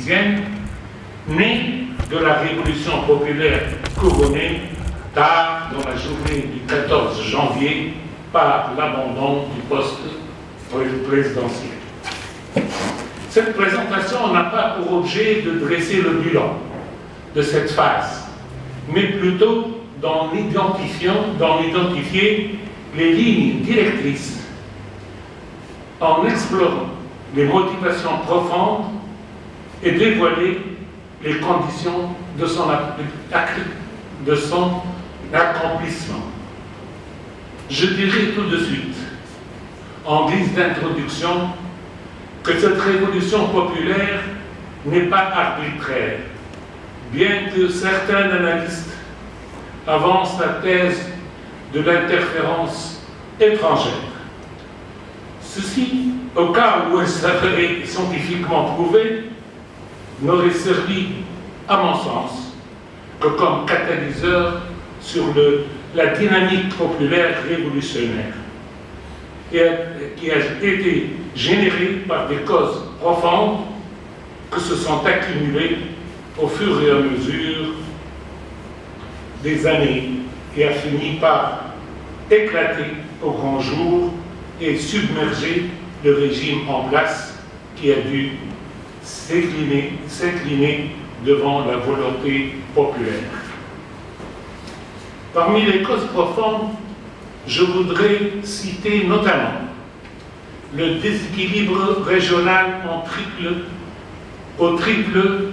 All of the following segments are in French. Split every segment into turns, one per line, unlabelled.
tunisienne, née de la révolution populaire couronnée tard dans la journée du 14 janvier par l'abandon du poste présidentiel. Cette présentation n'a pas pour objet de dresser le bilan de cette phase, mais plutôt d'en identifier les lignes directrices en explorant les motivations profondes et dévoiler les conditions de son accomplissement. Je dirais tout de suite, en guise d'introduction, que cette révolution populaire n'est pas arbitraire, bien que certains analystes avancent la thèse de l'interférence étrangère. Ceci, au cas où elle s'avérait scientifiquement prouvée, n'aurait servi, à mon sens, que comme catalyseur sur la dynamique populaire révolutionnaire, qui a été générée par des causes profondes que se sont accumulées au fur et à mesure des années et a fini par éclater au grand jour et submerger le régime en place qui a dû s'incliner devant la volonté populaire. Parmi les causes profondes, je voudrais citer notamment le déséquilibre régional au triple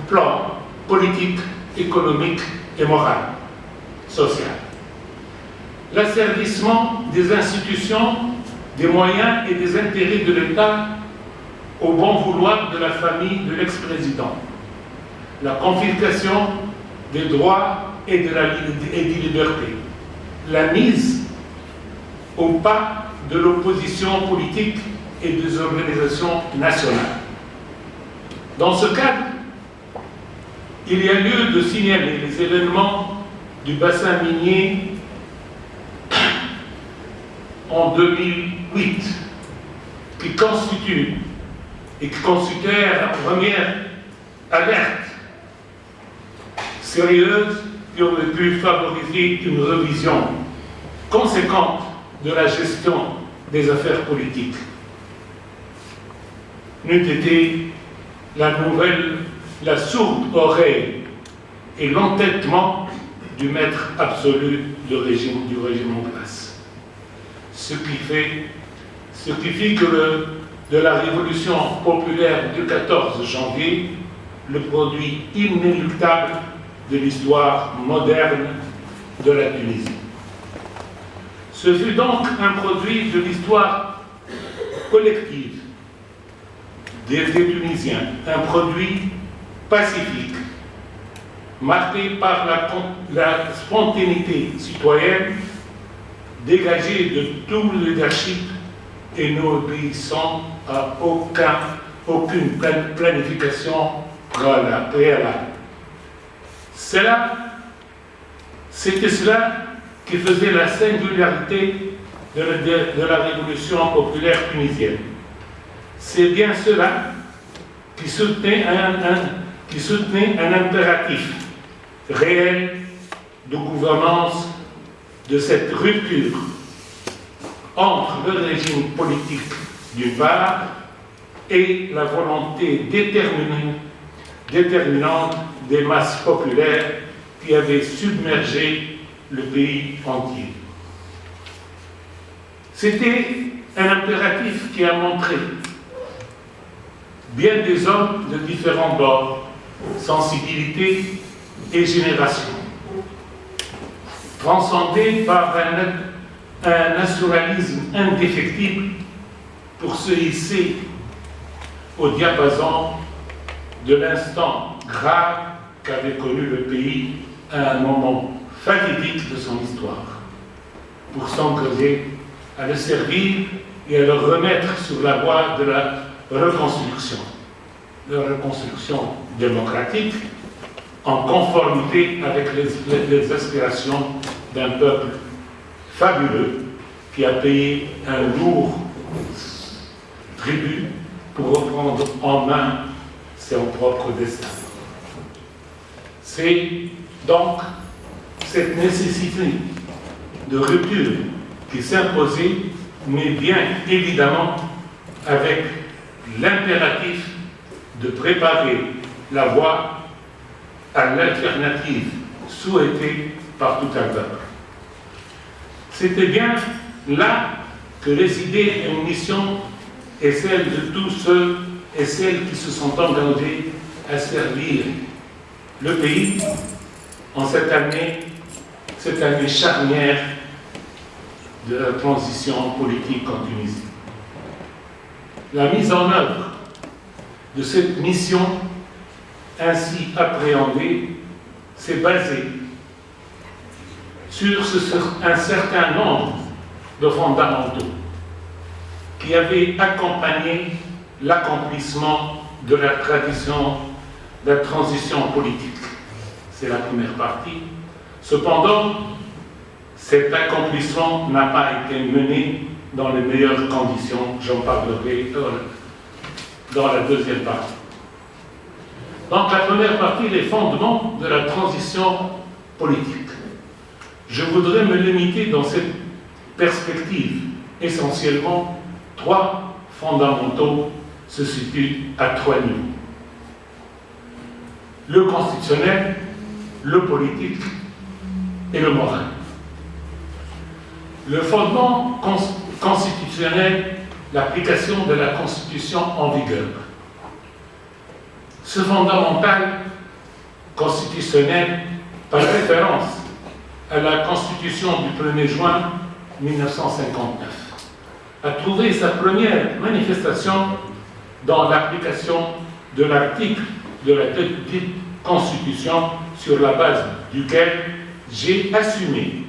plan politique, économique et moral, social. L'asservissement des institutions, des moyens et des intérêts de l'État au bon vouloir de la famille de l'ex-président. La confiscation des droits et des libertés. La mise au pas de l'opposition politique et des organisations nationales. Dans ce cadre, il y a lieu de signaler les événements du bassin minier en 2008, qui constituèrent la première alerte sérieuse qui aurait pu favoriser une révision conséquente de la gestion des affaires politiques. N'eût été la sourde oreille et l'entêtement du maître absolu du régime en place. Ce qui fit que de la révolution populaire du 14 janvier, le produit inéluctable de l'histoire moderne de la Tunisie. Ce fut donc un produit de l'histoire collective des Tunisiens, un produit pacifique, marqué par la spontanéité citoyenne, dégagé de tout le leadership et n'obéissant à aucune planification préalable. C'était cela qui faisait la singularité de la révolution populaire tunisienne. C'est bien cela qui soutenait un impératif réel de gouvernance de cette rupture entre le régime politique d'une part et la volonté déterminante des masses populaires qui avaient submergé le pays entier. C'était un impératif qui a montré bien des hommes de différents bords, sensibilités et générations, transcendés par un nationalisme indéfectible pour se hisser au diapason de l'instant grave qu'avait connu le pays à un moment fatidique de son histoire, pour s'engager à le servir et à le remettre sur la voie de la reconstruction démocratique, en conformité avec les aspirations d'un peuple fabuleux qui a payé un lourd tribut pour reprendre en main son propre destin. C'est donc cette nécessité de rupture qui s'imposait, mais bien évidemment avec l'impératif de préparer la voie à l'alternative souhaitée par tout acteur. C'était bien là que résidait une mission et celle de tous ceux et celles qui se sont engagés à servir le pays en cette année charnière de la transition politique en Tunisie. La mise en œuvre de cette mission ainsi appréhendée s'est basée sur un certain nombre de fondamentaux qui avaient accompagné l'accomplissement de la tradition de la transition politique. C'est la première partie. Cependant, cet accomplissement n'a pas été mené dans les meilleures conditions. J'en parlerai dans la deuxième partie. Donc, la première partie, les fondements de la transition politique. Je voudrais me limiter dans cette perspective. Essentiellement, trois fondamentaux se situent à trois niveaux. Le constitutionnel, le politique et le moral. Le fondement constitutionnel, l'application de la Constitution en vigueur. Ce fondamental constitutionnel, par référence à la Constitution du 1er juin 1959, a trouvé sa première manifestation dans l'application de l'article de la dite Constitution sur la base duquel j'ai assumé,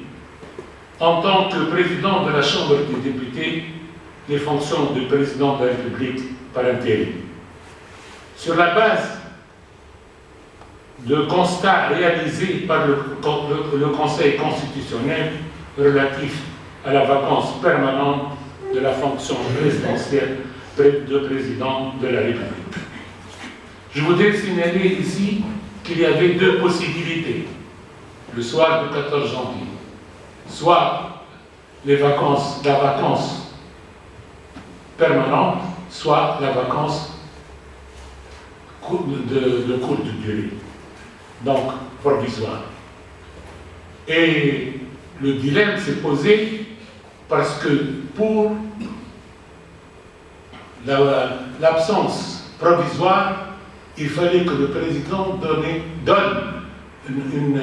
en tant que président de la Chambre des députés, les fonctions de président de la République par intérim. Sur la base de constats réalisés par le Conseil constitutionnel relatif à la vacance permanente de la fonction présidentielle de président de la République. Je voudrais signaler ici qu'il y avait deux possibilités le soir du 14 janvier. Soit la vacance permanente, soit la vacance de courte durée, donc provisoire. Et le dilemme s'est posé parce que pour l'absence provisoire, il fallait que le président donne une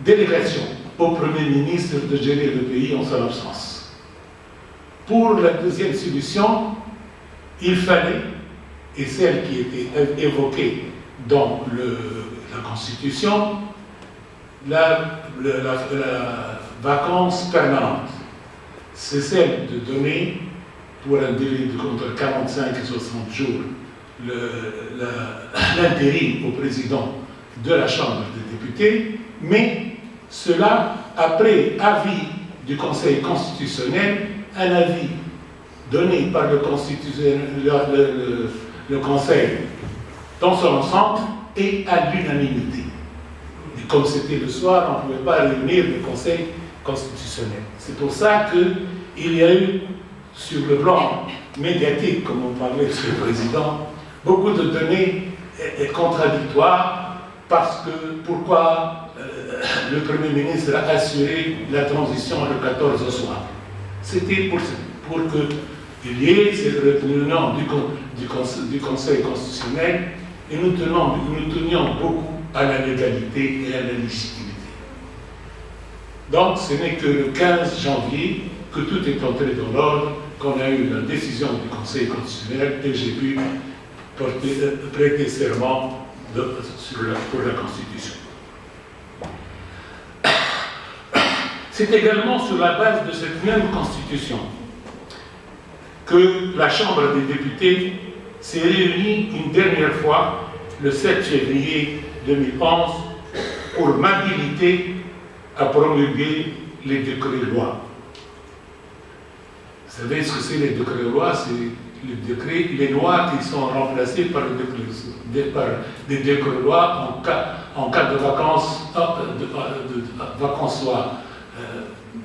délégation au Premier ministre de gérer le pays en son absence. Pour la deuxième solution, il fallait, et celle qui était évoquée dans la Constitution, la vacance permanente. C'est celle de donner, pour un délai de 45 et 60 jours, l'intérim au président de la Chambre des députés, mais cela après avis du Conseil constitutionnel, un avis donné par le Conseil dans son ensemble et à l'unanimité. Et comme c'était le soir, on ne pouvait pas réunir le Conseil constitutionnel. C'est pour ça qu'il y a eu, sur le plan médiatique, comme on parlait sur le président, beaucoup de données contradictoires, parce que pourquoi le Premier ministre a assuré la transition le 14 au soir. C'était pour qu'il y ait cette réunion du Conseil constitutionnel, et nous tenions beaucoup à la légalité et à la légitimité. Donc ce n'est que le 15 janvier que tout est entré dans l'ordre, qu'on a eu la décision du Conseil constitutionnel et j'ai pu prêter serment pour la Constitution. C'est également sur la base de cette même Constitution que la Chambre des députés s'est réunie une dernière fois le 7 février 2011 pour m'habiliter à promulguer les décrets-lois. savez ce que c'est les décrets-lois? C'est les lois qui sont remplacées par des décrets-lois en cas de vacances, vacances soit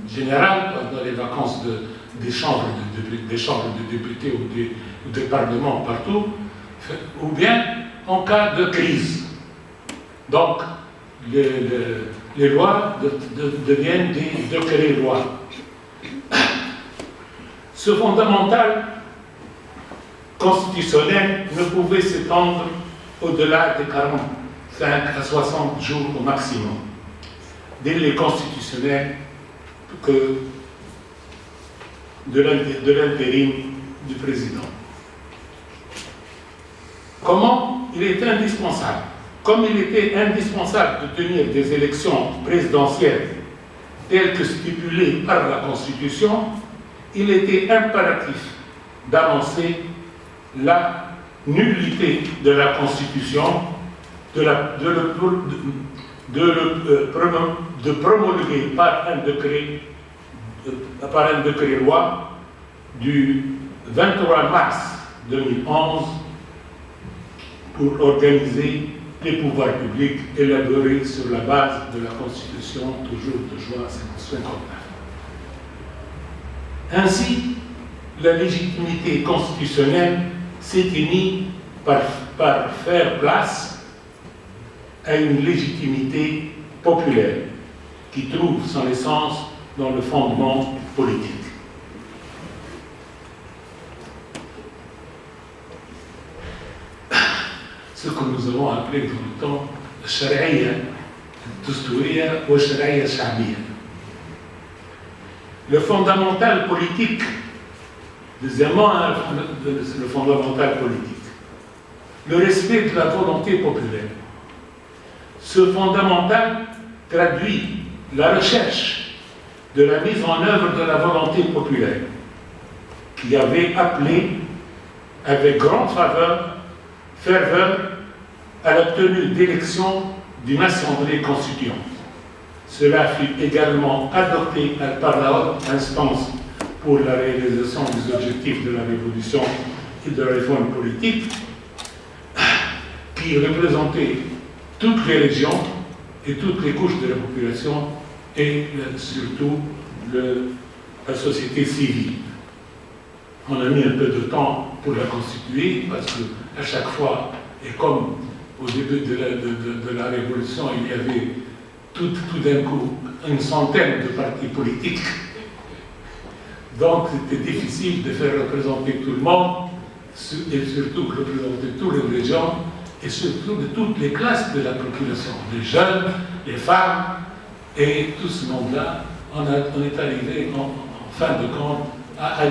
générales, dans les vacances des chambres de députés ou des parlements partout, ou bien en cas de crise. Donc, les lois deviennent des décrets-lois. Ce fondamental constitutionnel ne pouvait s'étendre au-delà des 45 à 60 jours au maximum. Délai constitutionnel de l'intérim du président. Comment il est indispensable? Comme il était indispensable de tenir des élections présidentielles telles que stipulées par la Constitution, il était impératif d'annoncer la nullité de la Constitution, de promulguer par un décret-loi du 23 mars 2011 pour organiser les pouvoirs publics élaborés sur la base de la Constitution, toujours de juin 1959. Ainsi, la légitimité constitutionnelle s'éteignit par faire place à une légitimité populaire qui trouve son essence dans le fondement politique. Ce que nous avons appelé dans le temps الشرعية الدستورية والشرعية الشعبية. Le fondamental politique, deuxièmement, le fondamental politique, le respect de la volonté populaire. Ce fondamental traduit la recherche de la mise en œuvre de la volonté populaire, qui avait appelé avec grande ferveur à la tenue d'élections d'une assemblée constituante. Cela fut également adopté par la haute instance pour la réalisation des objectifs de la révolution et de la réforme politique, qui représentait toutes les régions et toutes les couches de la population et surtout la société civile. On a mis un peu de temps pour la constituer parce qu'à chaque fois, et comme au début de la Révolution, il y avait tout d'un coup une centaine de partis politiques. Donc c'était difficile de faire représenter tout le monde et surtout représenter toutes les régions et surtout de toutes les classes de la population, les jeunes, les femmes et tout ce monde-là. On est arrivé en fin de compte à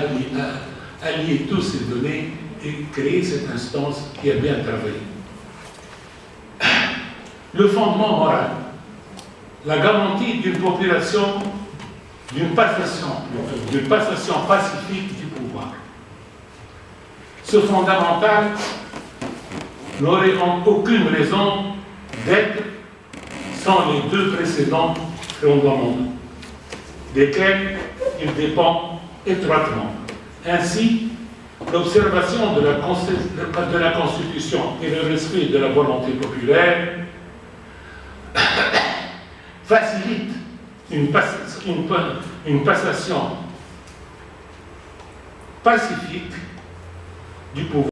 allier tous ces données et créer cette instance qui a bien travaillé. Le fondement moral, la garantie d'une population, d'une passation pacifique du pouvoir. Ce fondamental n'aurait aucune raison d'être sans les deux précédents fondamentaux, desquels il dépend étroitement. Ainsi, l'observation de la Constitution et le respect de la volonté populaire facilite une passation pacifique du pouvoir.